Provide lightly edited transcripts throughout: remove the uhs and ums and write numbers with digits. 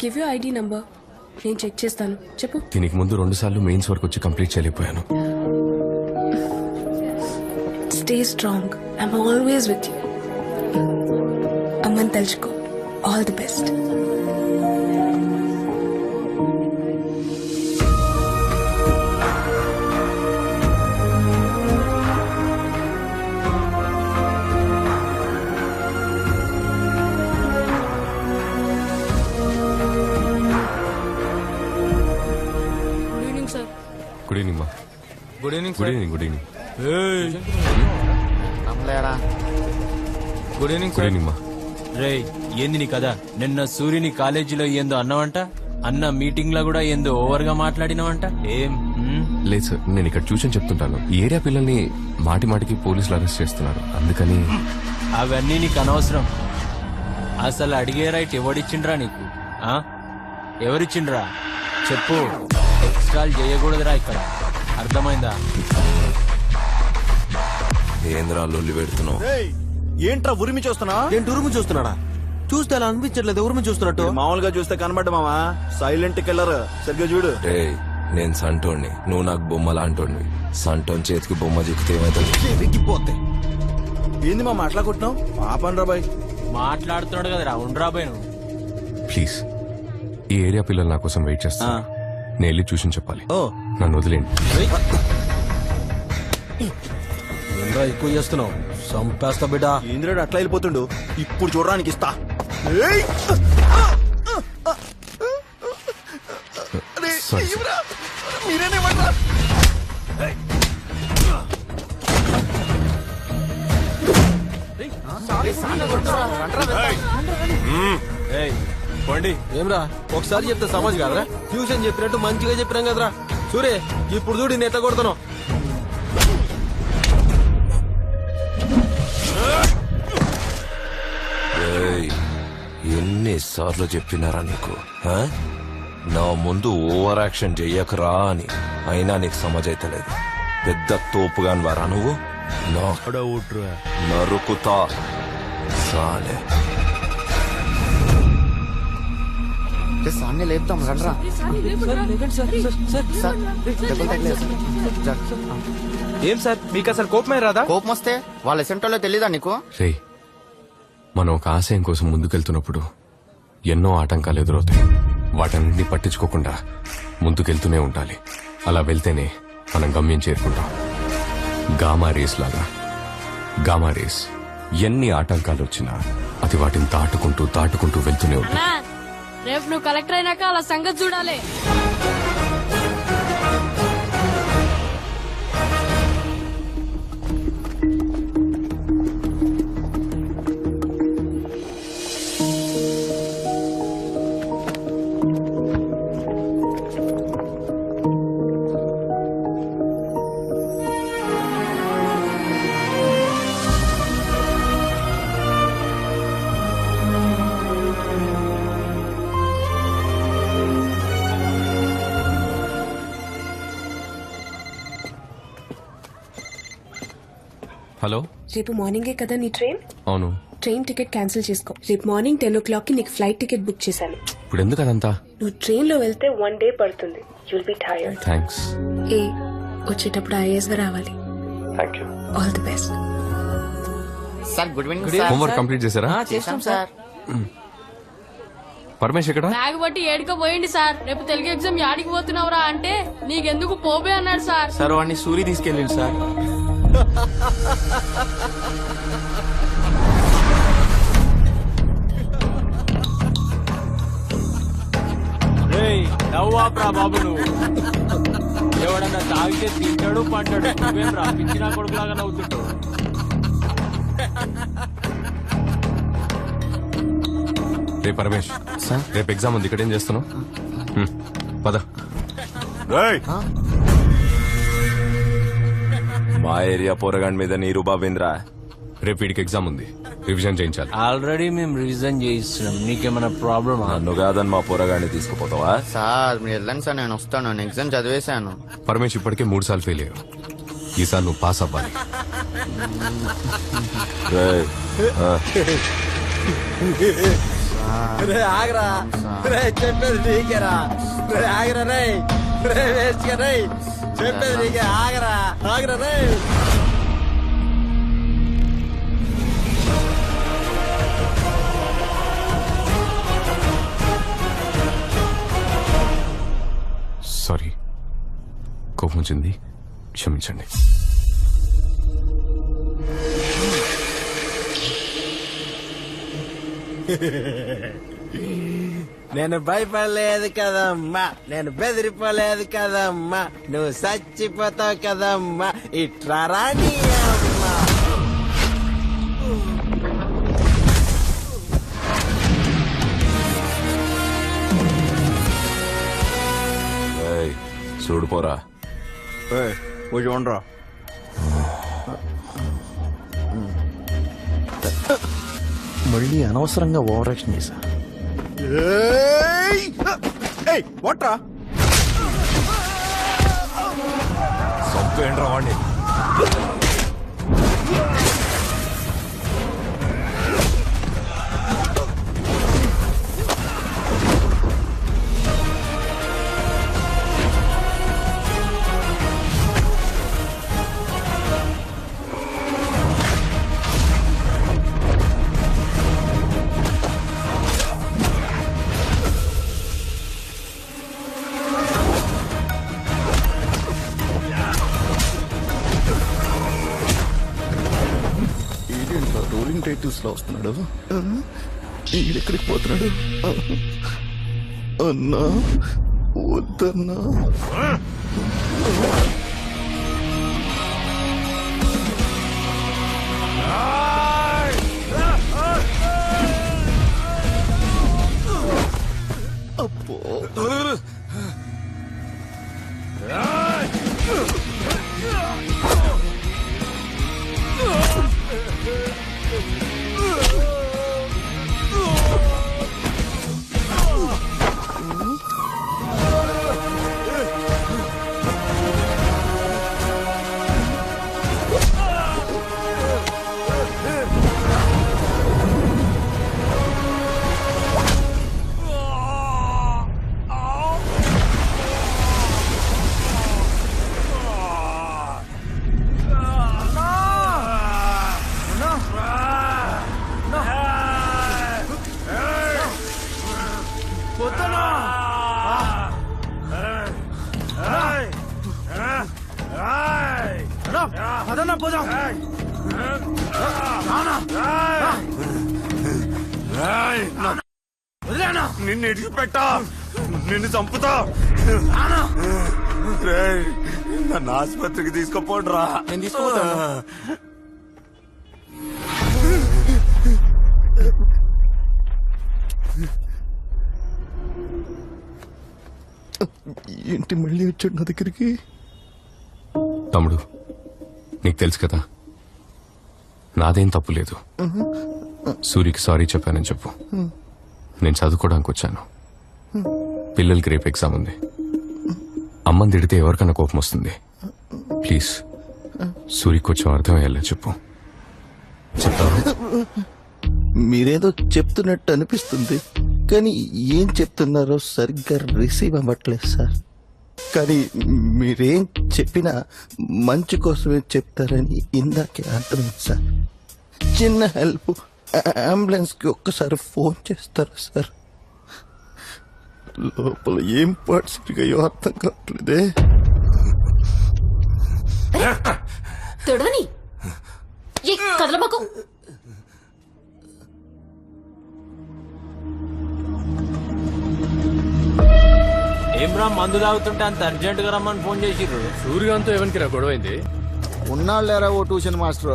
Give you ID number, నేను check చేస్తాను. చెప్పు. దీనికి ముందు 2 సార్లు మెయిన్స్ వరకు వచ్చి కంప్లీట్ చేయలేకపోయాను. Stay strong, I'm always with you. అమ్మని తలుచుకో. All the best. Good evening మా. Good evening good evening. Good evening. Good evening good evening మా. రే ఏంది నీ కదా? నిన్న సూర్యుని కాలేజీలో ఏందో అన్నావంట, అన్న మీటింగ్ లో కూడా ఏందో ఓవర్ గా మాట్లాడినావంట. ఏం లేదు సార్, నేను ఇక్కడ చూసి చెప్తుంటాను. ఈ ఏరియా పిల్లల్ని మాటి మాటికి పోలీసులు అరెస్ట్ చేస్తున్నారు, అందుకని. అవన్నీ నీకు అనవసరం. అసలు అడిగే రైట్ ఎవడిచ్చిండ్రా నీకు? ఎవరిచ్చిండ్రా చెప్పు. ఎక్స్ట్రాల్ చేయకూడదురా ఇక్కడ, అర్థమైందా? ఏంద్రా లొల్లి పెడుతున్నావు? ఏంట్రా ఉరిమి చూస్తున్నా? ఏంటి ఉరుము చూస్తున్నాడా? చూస్తే అలా అనిపించట్లేదు ఉరుము చూస్తున్నట్టు. మామూలుగా చూస్తే కనబడ్డ మామా, సైలెంట్ కిల్లర్. సరిగ్గా చూడు. రే నేను సంటోణ్ణి, నువ్వు నాకు బొమ్మ లాంటోడివి. సంటోన్ చేతికి బొమ్మ చిక్కితే ఏమైతుంది? ఏంది మా మాట్లాడుకుంటున్నావు? ఆపండ్రా బాయ్. మాట్లాడుతున్నాడు కదరా, ఉండ్రా బాయ్ నువ్వు. ప్లీజ్, ఈ ఏరియా పిల్లలు నా కోసం వెయిట్ చేస్తా. నేను వెళ్ళి చూసి చెప్పాలి. నన్ను వదిలేండి. ఎక్కువ చేస్తున్నావు, సంపేస్తా బిడ్డ. ఏంద్రాడు అట్లా వెళ్ళిపోతుండు? ఇప్పుడు చూడడానికి ఇస్తా. సారీ. మీరేనేమన్నా? ఏమ్రా ఒకసారి చెప్తే సమాజ్ కాదరా? ట్యూషన్ చెప్పినట్టు మంచిగా చెప్పినాం కదరా. సూరే ఇప్పుడు చూడు నేను ఎట్లా కొడతాను. ఎన్నిసార్లు చెప్పినారా నీకు? నా ముందు ఓవర్ యాక్షన్ చెయ్యకరా అని. అయినా నీకు సమజైతలేదు. పెద్ద తోపుగాని వారా నువ్వు? నరుకుతా సాలే. సాన్ని లేపుతాం రండ్రా. ఏం సార్ మీకు అసలు కోపమే రాదా? కోపం వస్తే వాళ్ళ సెంటర్లో తెలీదా నీకు? రే, మనం ఒక ఆశయం కోసం ముందుకెళ్తున్నప్పుడు ఎన్నో ఆటంకాలు ఎదురవుతాయి. వాటన్నింటినీ పట్టించుకోకుండా ముందుకెళ్తూనే ఉండాలి. అలా వెళ్తేనే మనం గమ్యం చేరుకుంటాం. గామా రేస్ లాగా. గామా రేస్ ఎన్ని ఆటంకాలు వచ్చినా అది వాటిని దాటుకుంటూ వెళ్తూనే ఉంటుంది. రేపు నువ్వు కలెక్టర్ అయినాక అలా సంగతి చూడాలి. హలో, రేపు మార్నింగే కదా నీ ట్రైన్? అవును. ట్రైన్ టికెట్ క్యాన్సిల్ చేసుకో. రేపు మార్నింగ్ 10 o'clock కి నీకు ఫ్లైట్ టికెట్ బుక్ చేశాను. ఇప్పుడు ఎందుకు అదంతా? నువ్వు ట్రైన్ లో వెళ్తే 1 day పడుతుంది. You'll be tired. థ్యాంక్స్. వచ్చేటప్పుడు ఐఏఎస్ గా రావాలి. Thank you. All the best. Sir good evening sir. Homework complete చేశారా? చేసాం సార్. పరమేశ్ ఎక్కడ? బ్యాగ్ బట్టి ఏడుకో పోయింది సార్. రేపు తెలుగు ఎగ్జామ్ యాడికి పోతున్నావురా అంటే నీకెందుకు పోబే అన్నాడు సార్. సార్ వాడిని సూరి తీసుకెళ్ళింది సార్. నవ్వాప్రా బాబు నువ్వు. ఎవడన్నా తాగితే తింటాడు పంటాడు. నువ్వేం రా పిచ్చినా కొడుకులాగా నవ్వుతుంటావు. రే పరమేశ్, రేపు ఎగ్జామ్ ఉంది, ఇక్కడేం చేస్తున్నావు? పద. మా ఏరియా పోరగాండ్ మీద నీరు బాబేంద్రా. రేపు వీడికి ఎగ్జామ్ ఉంది, రివిజన్ చేయించాలి. ఆల్రెడీ మేము రివిజన్ చేయిస్తున్నాం. నీకేమైనా ప్రాబ్లమా? నన్ను కాదని మా పోరగాన్ని తీసుకుపోతావా? సార్ మీరు వెళ్ళండి సార్, నేను వస్తాను. నేను ఎగ్జామ్ చదివేశాను. పరమేశ్ ఇప్పటికే 3 సార్లు ఫెయిల్ అయ్యావు. ఈసారి నువ్వు పాస్ అవ్వాలి. రే ఆగరా రే చెప్పేది నీకేరా రే ఆగరా రే రే వేస్ట్ రే చెప్పేది నీకే ఆగరా ఆగరా రే సారీ, కోపం వచ్చింది, క్షమించండి. నేను భయపడలేదు కదమ్మా, నేను బెదిరిపోలేదు కదమ్మా, నువ్వు చచ్చిపోతావు కదమ్మా, ఇట్లా రాని అమ్మా. ఏయ్, చూడు పోరా. కొంచెం ఉండరా. మళ్ళీ అనవసరంగా ఓవర్ యాక్షన్ చేశా. వాట్రా చంపేయండిరా వాణ్ణి. రోలింగ్ టైటిల్స్ లో వస్తున్నాడు. ఎక్కడికి పోతున్నాడు? అన్నా వద్దన్నా. అప్పో నిన్ను ఇడిచిపెట్టా, నిన్ను చంపుతా. రేయ్, నన్ను ఆసుపత్రికి తీసుకుపోండిరా. నేను తీసుకుపోతాను. ఏంటి మళ్ళీ వచ్చాడు నా దగ్గరికి? తమ్ముడు, నీకు తెలుసు కదా, నాదేం తప్పు లేదు. సూరికి సారీ చెప్పానని చెప్పు. నేను చదువుకోవడానికి వచ్చాను. పిల్లలకి రేపు ఎగ్జామ్ ఉంది. అమ్మని తిడితే ఎవరికన్నా కోపం వస్తుంది. ప్లీజ్ సూరికి కొంచెం అర్థమయ్యేలా చెప్పు. చెప్తాను. మీరేదో చెప్తున్నట్టు అనిపిస్తుంది, కానీ ఏం చెప్తున్నారో సరిగ్గా రిసీవ్ అవ్వట్లేదు సార్. కానీ మీరేం చెప్పినా మంచి కోసమే చెప్తారని ఇందాకే అర్థమైంది సార్. చిన్న హెల్ప్, అంబులెన్స్కి ఒక్కసారి ఫోన్ చేస్తారా సార్? లోపల ఏం పరిస్థితిగా అర్థం కావట్లేదే. తొడవని కదలబాకు. ఏమ్రా మందు తాగుతుంటే అంత అర్జెంట్ గా రమ్మని ఫోన్ చేసిర్రు. సూర్యకాంత్ ఎవరికి రా గొడవ అయింది? ఉన్నాళ్ళేరా ఓ ట్యూషన్ మాస్టర్.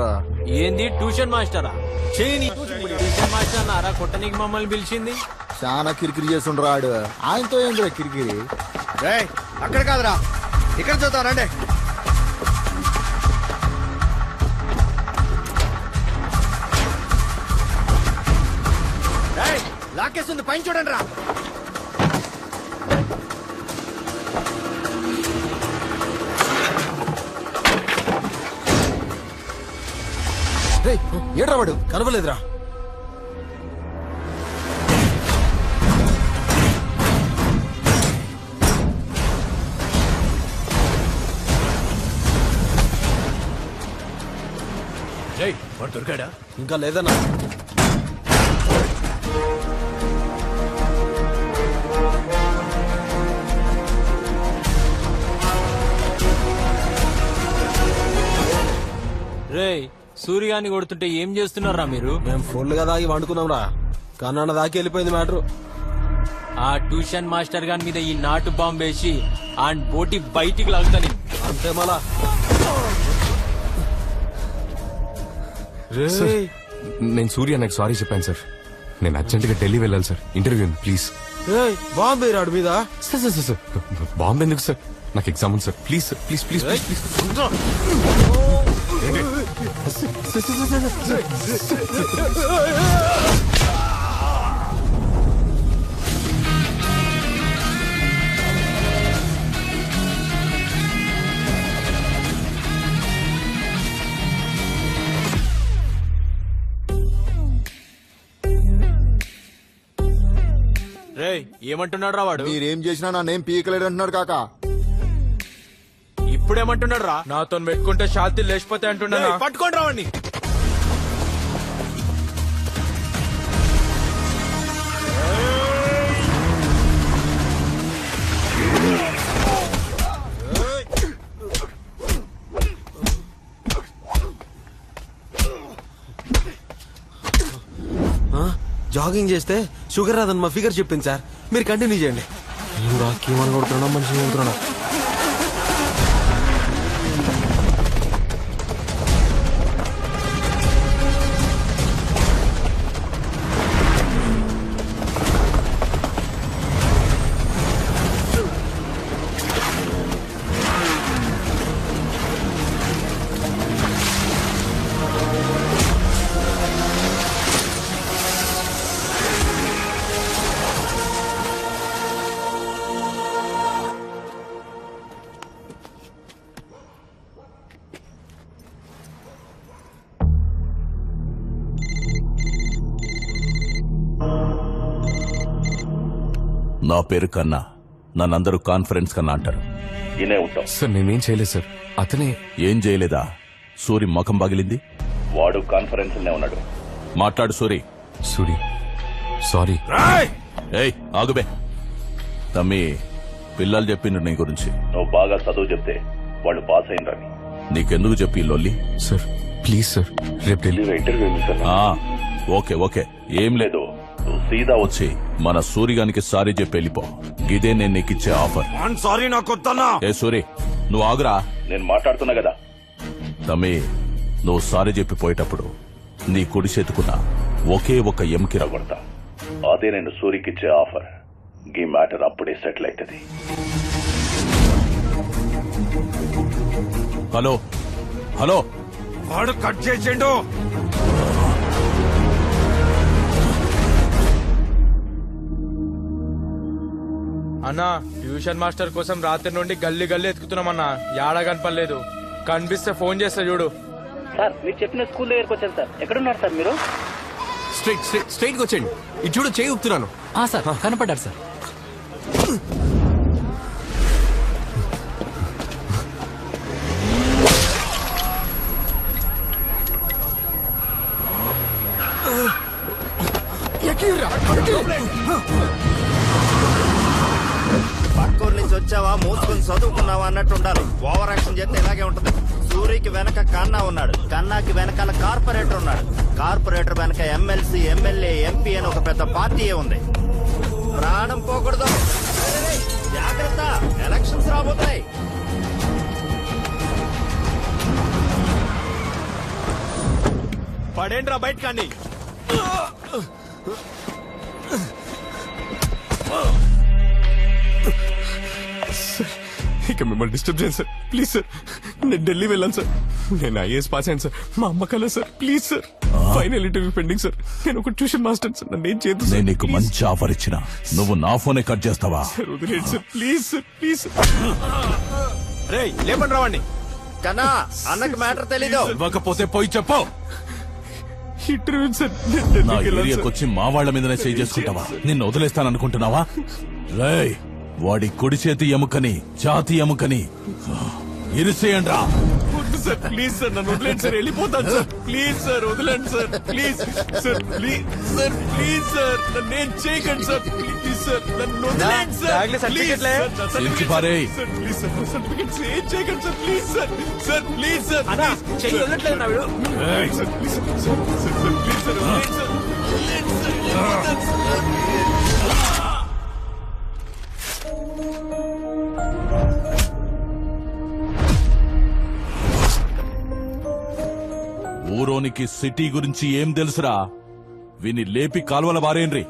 ఏంది ట్యూషన్ మాస్టరా? ట్యూషన్ మాస్టర్ అన్నారా కొట్టనికి మమ్మల్ని పిలిచింది? చాలా కిరికిరి చేస్తుండ్రా ఆడు. ఆయనతో ఏంద్రా కిరికిరి? అక్కడ కాదురా, ఇక్కడ చూద్దాం రండి. లాకేస్తుంది, పైన చూడండి రా. ఏడ్రా వాడు? కనపలేదురా. రేయ్ వాడు దొరికాడా? ఇంకా లేదన్నా. రేయ్ సూర్యాన్ని కొడుతుంటే ఏం చేస్తున్నారా మీరు? మేము ఫుల్గా దాగి వండుకున్నాం రా. కన్నాన్న దాకి వెళ్ళిపోయింది మ్యాటర్. ఆ ట్యూషన్ మాస్టర్ గాని మీద ఈ నాటు బాంబు వేసి ఆ బోటి బయటికి లాగుతాను. అంతే మళ్ళా. సార్, నేను సూర్య నాకు సారీ చెప్పాను సార్. నేను అర్జెంటుగా ఢిల్లీ వెళ్ళాలి సార్, ఇంటర్వ్యూ ఉంది ప్లీజ్. బాంబే రాడు మీద. సార్ సార్ సార్ బాంబు ఎందుకు సార్? నాకు ఎగ్జామ్ ఉంది sir, please sir, please please please please. రేయ్ ఏమంటున్నాడు రా వాడు? మీరేం చేసినా నన్నేం పీకలేడు అంటున్నాడు కాక. ఇప్పుడేమంటున్నాడు రా? నాతో పెట్టుకుంటే శాంతి లేచిపోతే అంటున్నా. పట్టుకోండి రావండి. జాగింగ్ చేస్తే షుగర్ రాదని మా ఫిగర్ చెప్పింది సార్. మీరు కంటిన్యూ చేయండి. రాకేమని కొడుతున్నా మనిషి కొడుతున్నా. నా పేరు కన్నా, నన్నందరూ కాన్ఫరెన్స్ కన్నా అంటారు. ఇనే ఉంటాం. సార్ నేనేం చేయలేదు సార్, అతనే. ఏం చేయలేదా? సూరి ముఖం పగిలింది, వాడు కాన్ఫరెన్స్ ఉన్నాడు. మాట్లాడు సూరి. సూరి సారీ. ఏయ్ ఆగుబే. తమ్మి, పిల్లలు చెప్పిండ్రు నీ గురించి. నువ్వు బాగా చదువు చెప్తే వాళ్ళు పాస్ అయినరని. నీకెందుకు చెప్పి లొల్లి? సార్ ప్లీజ్ సార్, రేపు ఢిల్లీ ఇంటర్వ్యూ. ఓకే ఓకే, ఏం లేదు. నువ్వు సీదా వచ్చి మన సూరిగానికి సారీ చెప్పి వెళ్ళిపో. ఇదే నేను నీకు ఇచ్చే ఆఫర్. సారీ నాకు వద్దన్నా. ఏ సూరి, నువ్వు ఆగురా, నేను మాట్లాడుతున్నా కదా. తమ్మి, నువ్వు సారీ చెప్పి పోయేటప్పుడు నీ కుడి చేతుకున్న ఒకే ఒక ఎంకి రగొడతా. అదే నేను సూరికిచ్చే ఆఫర్. ఈ మ్యాటర్ అప్పుడే సెటిల్ అవుతుంది. హలో హలో, వాడు కట్ చేసిండు. అన్నా ట్యూషన్ మాస్టర్ కోసం రాత్రి నుండి గల్లీ గల్లీ ఎత్తుకుతున్నామన్నా. యాడా కనపడలేదు. కనిపిస్తే ఫోన్ చేస్తా చూడు. సార్ మీరు చెప్పిన స్కూల్ దగ్గరకు వచ్చాను సార్. ఎక్కడున్నారు సార్ మీరు? స్ట్రైట్ స్ట్రైట్ స్ట్రైట్ గా వచ్చేయండి. ఇది చూడు, చేయి ఊపుతున్నాను. Sir కనపడ్డారు sir. పక్కూరు నుంచి వచ్చావా, మూసుకొని చదువుకున్నావా అన్నట్టు ఉండాలి. ఓవర్ యాక్షన్ చేస్తే ఇలాగే ఉంటది. సూరికి వెనక కన్నా ఉన్నాడు, కన్నాకి వెనకాల కార్పొరేటర్ ఉన్నాడు, కార్పొరేటర్ వెనక ఎమ్మెల్సీ, ఎమ్మెల్యే, ఎంపీ అని ఒక పెద్ద పార్టీయే ఉంది. ప్రాణం పోకూడదు. జాగ్రత్త, ఎలక్షన్స్ రాబోతున్నాయి. పడేంట్రా బయట కానీ. ఇక మిమ్మల్ని డిస్టర్బ్ చేయండి సార్, ప్లీజ్ సార్. నేను ఢిల్లీ వెళ్ళాను సార్. నేను ఐఏఎస్ పాస్ అయ్యాను సార్. మా అమ్మ కల sir, please sir. Final interview pending sir. నేను ఒక ట్యూషన్ మాస్టర్ సార్. నన్ను ఏం చేయదు. నేను నీకు మంచి ఆఫర్ ఇచ్చిన, నువ్వు నా ఫోనే కట్ చేస్తావా? సార్ వదిలేండి సార్, ప్లీజ్ సార్, ప్లీజ్. రేయ్ లేపండి రావండి. కన్నా, అన్నకు మ్యాటర్ తెలీదు. ఇవ్వకపోతే పోయి చెప్పు. Interview sir. నా ఏరియాకి వచ్చి మా వాళ్ల మీదనే చేయి చేసుకుంటావా? నిన్ను వదిలేస్తాననుకుంటున్నావా? రేయ్, వాడి కుడి చేతి ఎముకని, ఛాతి ఎముకని ఇరిసేయండ్రా. వద్దు సార్ ప్లీజ్ సార్ నన్ను వదిలేండి సార్ వెళ్ళిపోతాను సార్ ప్లీజ్ సార్ వదిలేండి sir please sir please sir నన్ను ఏం చేయకండి సార్ ప్లీజ్ సార్ నన్ను వదిలేండి సార్ బ్యాగ్లో సర్టిఫికెట్లే. ప్లీజ్ సార్ సర్టిఫికెట్స్ ఏం చేయకండి sir please sir sir please sir అన్నా చెయ్యి వదలట్లేదు నా వీడు. Sir please sir please sir వదిలేండి సార్ వదిలేండి సార్ ఊరోనికి సిటీ గురించి ఏం తెలుసురా విని లేపి కాలువల బారేండ్రి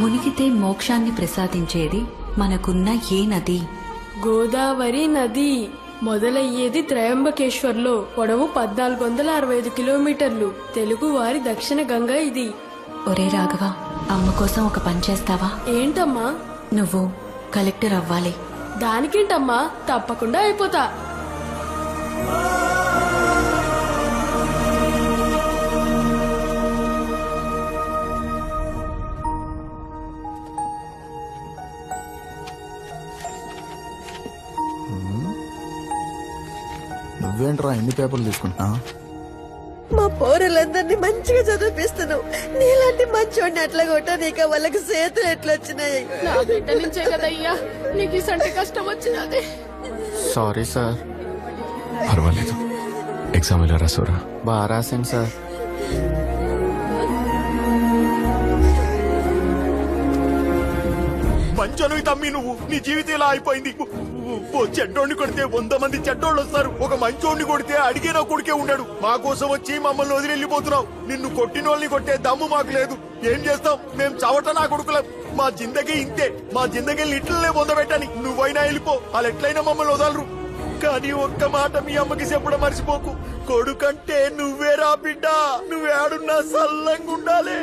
మునిగితే మోక్షాన్ని ప్రసాదించేది మనకున్న ఏ నది? గోదావరి నది. మొదలయ్యేది త్రయంబకేశ్వర్లో. పొడవు 1465 కిలోమీటర్లు. తెలుగు వారి దక్షిణ గంగా ఇది. ఒరే రాఘవ, అమ్మ కోసం ఒక పని చేస్తావా? ఏంటమ్మా? నువ్వు కలెక్టర్ అవ్వాలి. దానికేంటమ్మా, తప్పకుండా అయిపోతా. నువ్వేంట్రా ఎన్ని పేపర్లు తీసుకుంటున్నా? మా పౌరులందరినీ మంచిగా చదివిస్తున్నావు. నీలాంటి మంచోడిని అట్లా కొట్టా నీకు వాళ్ళకి చేతులు ఎట్లా వచ్చినాయి? నా బిడ్డ నుంచే కదయ్యా నీకు ఇసంటి కష్టం వచ్చినది. Sorry sir. పర్వాలేదు, ఎగ్జామ్ ఎలా రాసావురా? బాగా రాశాను సార్. మంచోనివి తమ్మి నువ్వు. నీ జీవితం ఇలా అయిపోయింది. ఓ చెడ్డోడిని కొడితే 100 మంది చెడ్డోళ్ళు వస్తారు. ఒక మంచోడిని కొడితే అడిగే నా కొడుకే ఉండడు. మా కోసం వచ్చి మమ్మల్ని వదిలి వెళ్ళిపోతున్నావు. నిన్ను కొట్టినోళ్ళని కొట్టే దమ్ము మాకు లేదు. ఏం చేస్తాం? మేం చవట నా కొడుకులం. మా జిందగీ ఇంతే. మా జిందగీని ఇట్లనే పొందబెట్టని. నువ్వైనా వెళ్ళిపో, వాళ్ళు ఎట్లయినా మమ్మల్ని వదలరు. కానీ ఒక్క మాట మీ అమ్మకి చెప్పడం మర్చిపోకు. కొడుకంటే నువ్వేరా బిడ్డ. నువ్వేడున్నా సల్లంగా ఉండాలి.